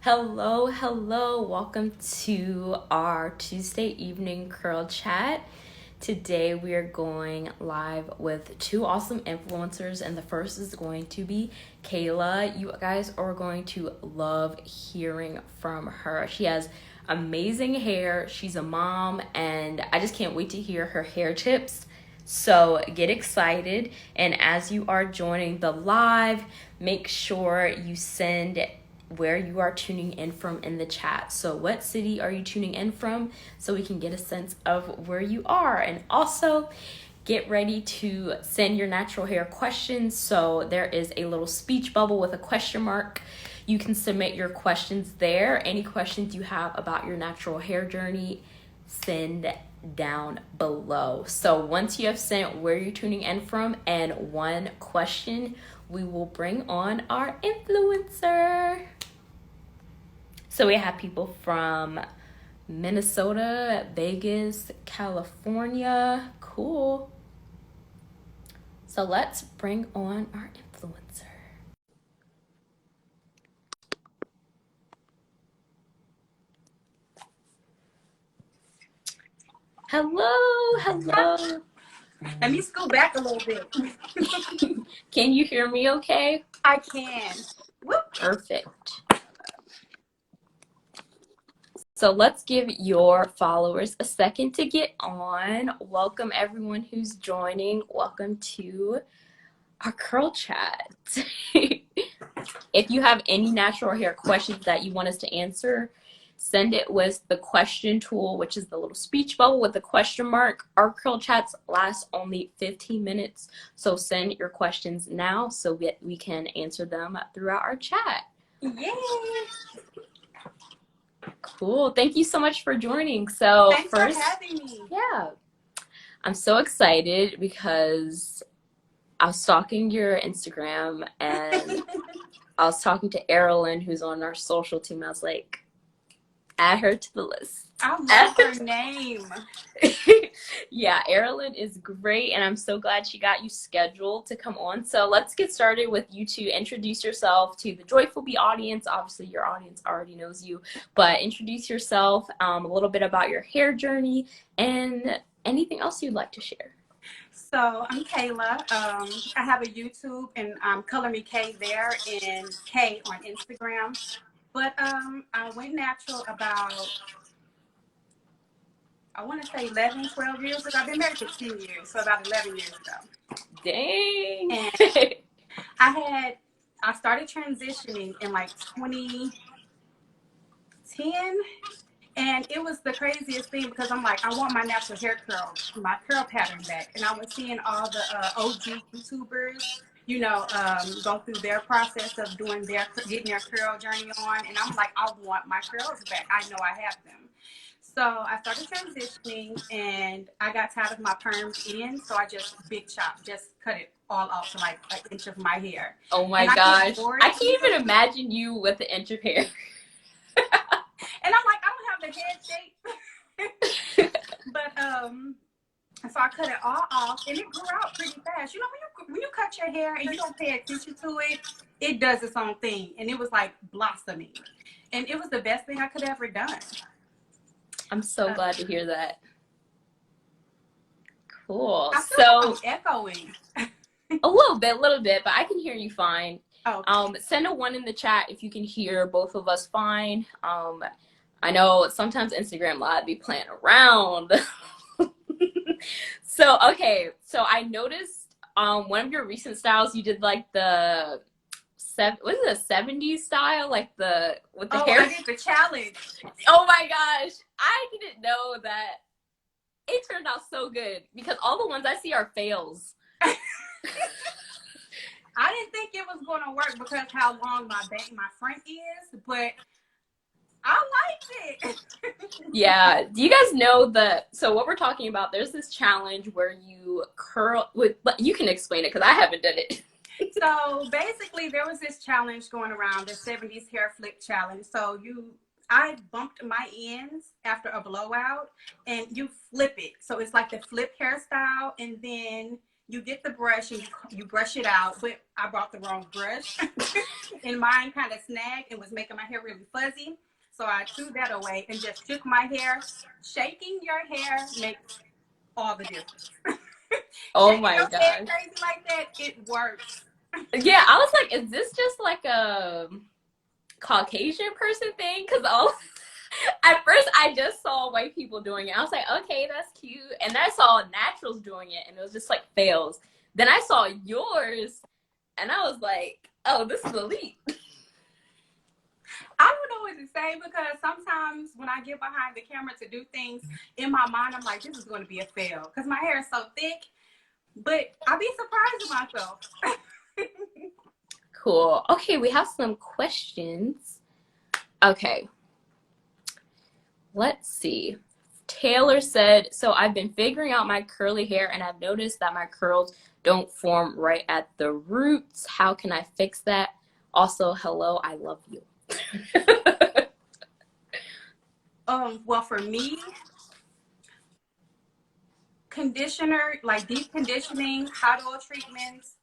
Hello, hello. Welcome to our Tuesday evening curl chat. Today we are going live with two awesome influencers, and the first is going to be Kayla. You guys are going to love hearing from her. She has amazing hair. She's a mom, and I just can't wait to hear her hair tips. So get excited, and as you are joining the live, make sure you send where you are tuning in from in the chat. So what city are you tuning in from, so we can get a sense of where you are. And also get ready to send your natural hair questions. So there is a little speech bubble with a question mark. You can submit your questions there. Any questions you have about your natural hair journey, send down below. So once you have sent where you're tuning in from and one question, we will bring on our influencer. So we have people from Minnesota, Vegas, California. Cool. So let's bring on our influencer. Hello. Let me scoot back a little bit. Can you hear me okay? I can. Whoop. Perfect. So let's give your followers a second to get on. Welcome everyone who's joining. Welcome to our curl chat. If you have any natural hair questions that you want us to answer, send it with the question tool, which is the little speech bubble with the question mark. Our curl chats last only 15 minutes, so send your questions now so we can answer them throughout our chat. Yay! Cool. Thank you so much for joining. So Thanks for having me. Yeah, I'm so excited because I was stalking your Instagram and I was talking to Erilyn, who's on our social team. I was like, add her to the list. I love her name. Yeah, Erilyn is great, and I'm so glad she got you scheduled to come on. So let's get started with you two. Introduce yourself to the Joyful Bee audience. Obviously, your audience already knows you, but introduce yourself, a little bit about your hair journey, and anything else you'd like to share. So I'm Kayla. I have a YouTube and Color Me K there and K on Instagram. But I went natural about, I want to say 11, 12 years ago. I've been married for 10 years, so about 11 years ago. Dang. And I started transitioning in like 2010. And it was the craziest thing because I'm like, I want my natural hair curl, my curl pattern back. And I was seeing all the OG YouTubers, go through their process of getting their curl journey on. And I'm like, I want my curls back. I know I have them. So I started transitioning and I got tired of my perms in. So I just just cut it all off to like an inch of my hair. Oh my gosh. I can't even imagine you with an inch of hair. And I'm like, I don't have the head shape. But so I cut it all off and it grew out pretty fast. You know, when you cut your hair and you don't pay attention to it, it does its own thing. And it was like blossoming. And it was the best thing I could have ever done. I'm so glad to hear that. Cool. I feel like I'm echoing. A little bit, but I can hear you fine. Okay. Send a 1 in the chat if you can hear both of us fine. I know sometimes Instagram Live be playing around. So I noticed one of your recent styles, you did like the what is it, a 70s style, like with the hair. I did the challenge. Oh my gosh, I didn't know that. It turned out so good because all the ones I see are fails. I didn't think it was going to work because how long my front is, but I liked it. Yeah. Do you guys know so what we're talking about, there's this challenge where you curl but you can explain it because I haven't done it. So basically there was this challenge going around, the 70s hair flip challenge. So I bumped my ends after a blowout and you flip it. So it's like the flip hairstyle and then you get the brush and you brush it out, but I brought the wrong brush and mine kind of snagged and was making my hair really fuzzy. So I threw that away and just shook my hair. Shaking your hair makes all the difference. Oh Shaking my your head gosh. crazy like that, it works. Yeah, I was like, is this just like a Caucasian person thing? Because all at first I just saw white people doing it. I was like, okay, that's cute. And then I saw naturals doing it, and it was just like fails. Then I saw yours, and I was like, oh, this is elite. I don't know what to say because sometimes when I get behind the camera to do things, in my mind, I'm like, this is going to be a fail because my hair is so thick. But I'll be surprised with myself. Cool. Okay, we have some questions. Okay, let's see. Taylor said, so I've been figuring out my curly hair and I've noticed that my curls don't form right at the roots. How can I fix that? Also, hello, I love you. Well, for me, conditioner, like deep conditioning, hot oil treatments,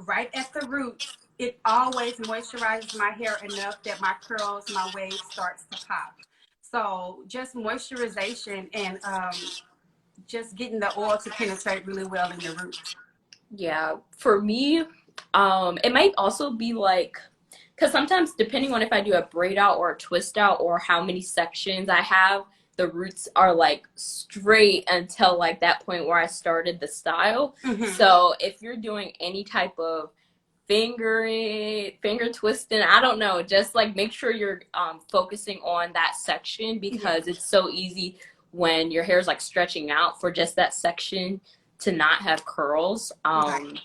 right at the roots, it always moisturizes my hair enough that my curls, my wave starts to pop. So just moisturization and just getting the oil to penetrate really well in the roots. Yeah, for me, it might also be like, because sometimes depending on if I do a braid out or a twist out or how many sections I have, the roots are like straight until like that point where I started the style. Mm-hmm. So if you're doing any type of finger twisting, I don't know, just like make sure you're focusing on that section because it's so easy when your hair is like stretching out for just that section to not have curls. Right.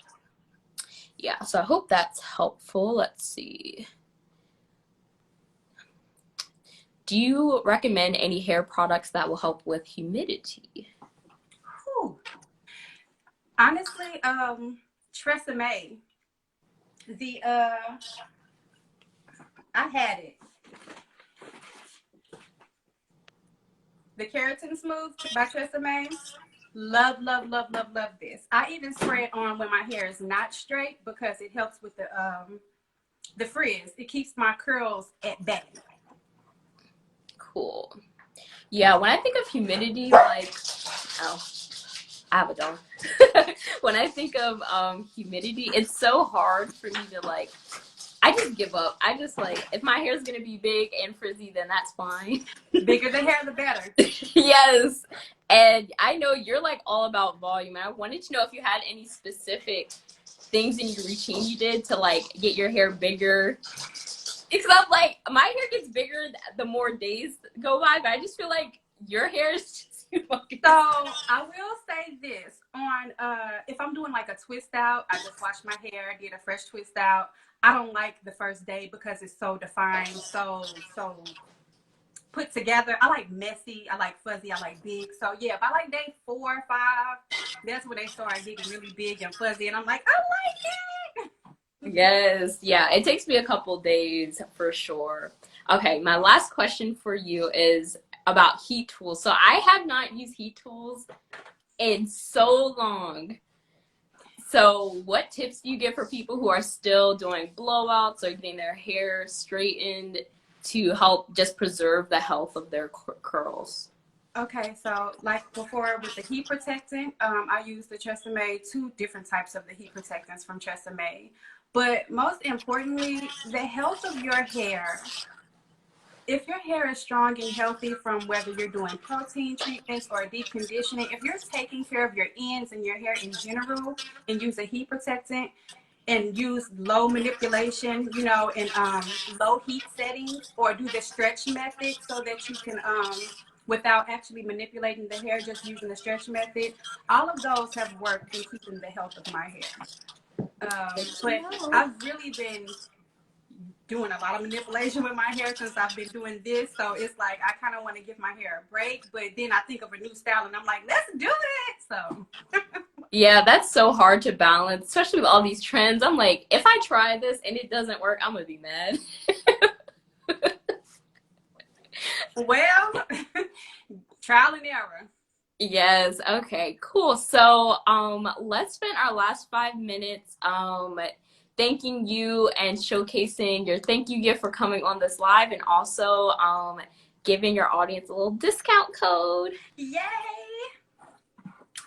Yeah, so I hope that's helpful. Let's see. Do you recommend any hair products that will help with humidity? Whew. Honestly, Tresemme. I had it. The Keratin Smooth by Tresemme. Love, love, love, love, love this. I even spray it on when my hair is not straight because it helps with the frizz. It keeps my curls at bay. Cool. Yeah, when I think of humidity, like, oh, I have a dog. When I think of humidity, it's so hard for me to like. I just give up. I just like if my hair is gonna be big and frizzy, then that's fine. Bigger the hair, the better. Yes, and I know you're like all about volume. And I wanted to know if you had any specific things in your routine you did to like get your hair bigger. Because I'm like, my hair gets bigger the more days go by, but I just feel like your hair is just too fucking. So I will say this on if I'm doing like a twist out, I just wash my hair, get a fresh twist out. I don't like the first day because it's so defined, so put together. I like messy, I like fuzzy, I like big. So yeah, by like day 4 or 5, that's when they start getting really big and fuzzy, and I'm like, I like it. Yes, yeah, it takes me a couple days for sure. Okay, my last question for you is about heat tools. So I have not used heat tools in so long. So what tips do you give for people who are still doing blowouts or getting their hair straightened to help just preserve the health of their curls? Okay, so like before with the heat protectant, I use the Tresemme, 2 different types of the heat protectants from Tresemme. But most importantly, the health of your hair. If your hair is strong and healthy from whether you're doing protein treatments or deep conditioning, if you're taking care of your ends and your hair in general and use a heat protectant and use low manipulation, you know, in low heat settings, or do the stretch method so that you can, without actually manipulating the hair, just using the stretch method, all of those have worked in keeping the health of my hair. But I've really been doing a lot of manipulation with my hair since I've been doing this. So it's like I kind of want to give my hair a break, but then I think of a new style and I'm like, let's do it. So Yeah, that's so hard to balance, especially with all these trends. I'm like, if I try this and it doesn't work, I'm gonna be mad. well, trial and error. Yes, okay, cool. So, let's spend our last 5 minutes thanking you and showcasing your thank you gift for coming on this live and also giving your audience a little discount code. Yay!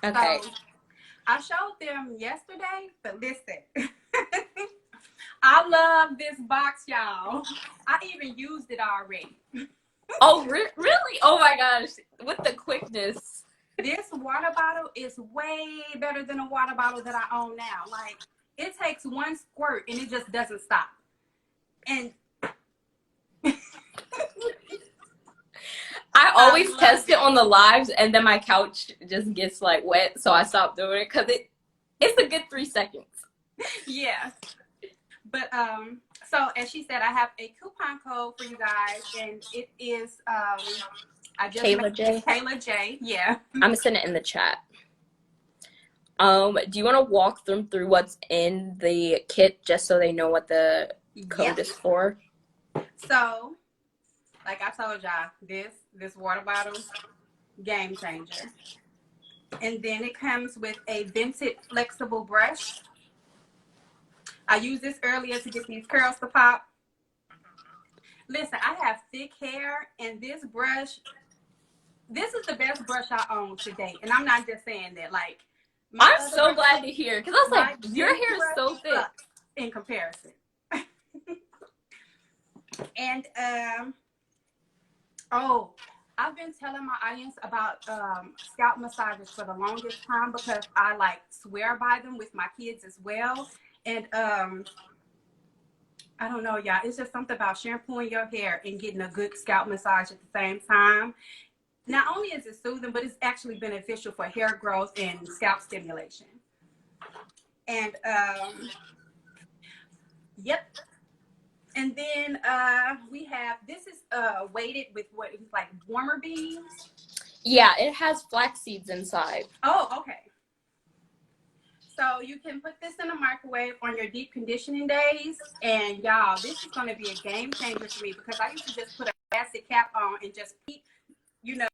Okay. So I showed them yesterday, but listen, I love this box, y'all. I even used it already. Oh, really? Oh my gosh, with the quickness. This water bottle is way better than a water bottle that I own now. Like, it takes one squirt and it just doesn't stop. And I I always love test it it. on the lives and then my couch just gets like wet, so I stop doing it because it's a good 3 seconds. Yeah. But so as she said, I have a coupon code for you guys, and it is I just made Kayla J. Kayla J. Yeah. I'm gonna send it in the chat. Do you want to walk them through what's in the kit just so they know what the code Yep. is for? So, like I told y'all, this water bottle, game changer. And then it comes with a vented flexible brush. I used this earlier to get these curls to pop. Listen, I have thick hair, and this is the best brush I own to date. And I'm not just saying that. Like, my I'm other so brush, glad to hear because I was like, my your beauty hair is brush so thick. sucks in comparison. And oh, I've been telling my audience about scalp massages for the longest time because I like swear by them with my kids as well. And I don't know, y'all. It's just something about shampooing your hair and getting a good scalp massage at the same time. Not only is it soothing, but it's actually beneficial for hair growth and scalp stimulation. And yep. And then we have this is weighted with what is like warmer beans. Yeah, it has flax seeds inside. Oh, okay. So you can put this in the microwave on your deep conditioning days. And y'all, this is going to be a game changer for me because I used to just put a plastic cap on and just, you know,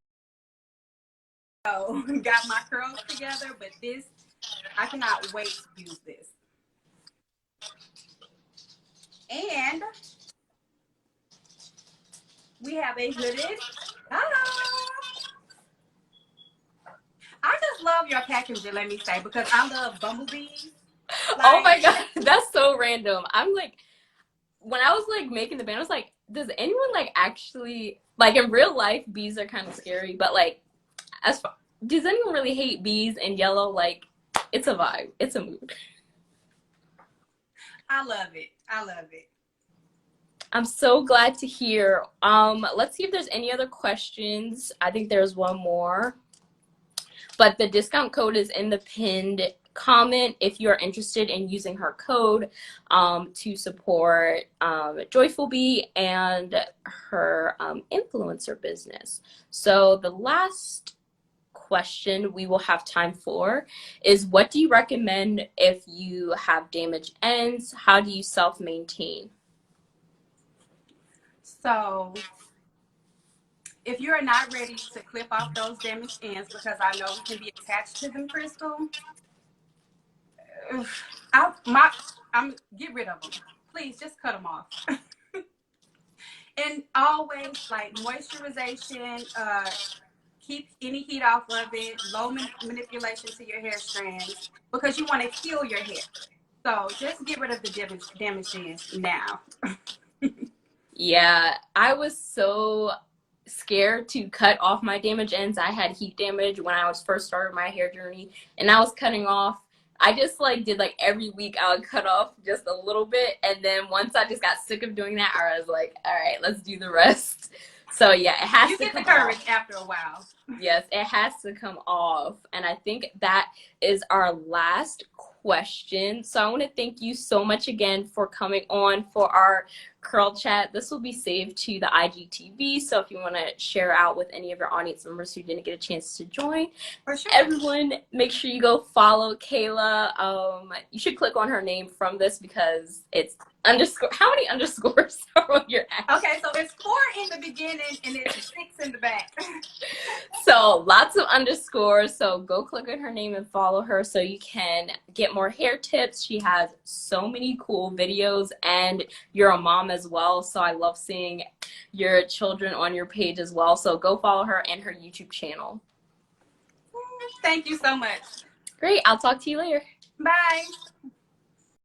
got my curls together. But this, I cannot wait to use this. And we have a hooded. I just love your packaging, let me say, because I love bumblebees. Oh Like, my god, that's so random. I'm like, when I was like making the band, I was like, does anyone like actually like in real life bees are kind of scary, but like as far does anyone really hate bees and yellow? Like, it's a vibe, it's a mood. I love it. I love it. I'm so glad to hear. Let's see if there's any other questions. I think there's one more. But the discount code is in the pinned comment if you're interested in using her code to support Joyful Bee and her influencer business. So the last question we will have time for is, what do you recommend if you have damaged ends? How do you self-maintain? So, if you're not ready to clip off those damaged ends, because I know we can be attached to them, Crystal, I'm get rid of them. Please just cut them off. And always like moisturization, keep any heat off of it, low manipulation to your hair strands because you want to heal your hair. So just get rid of the damaged ends now. Yeah, I was so scared to cut off my damage ends. I had heat damage when I was first started my hair journey, and I was cutting off. I just like did like every week I would cut off just a little bit, and then once I just got sick of doing that, I was like, all right, let's do the rest. So yeah, it has You to get the come courage off. after a while. Yes, it has to come off. And I think that is our last question. So I want to thank you so much again for coming on for our Curl Chat. This will be saved to the IGTV. So if you want to share out with any of your audience members who didn't get a chance to join, For sure. everyone, make sure you go follow Kayla. You should click on her name from this because it's underscore. How many underscores are on your app? Okay, so it's 4 in the beginning and it's 6 in the back. So lots of underscores. So go click on her name and follow her so you can get more hair tips. She has so many cool videos, and you're a mom as well. So I love seeing your children on your page as well. So go follow her and her YouTube channel. Thank you so much. Great. I'll talk to you later. Bye.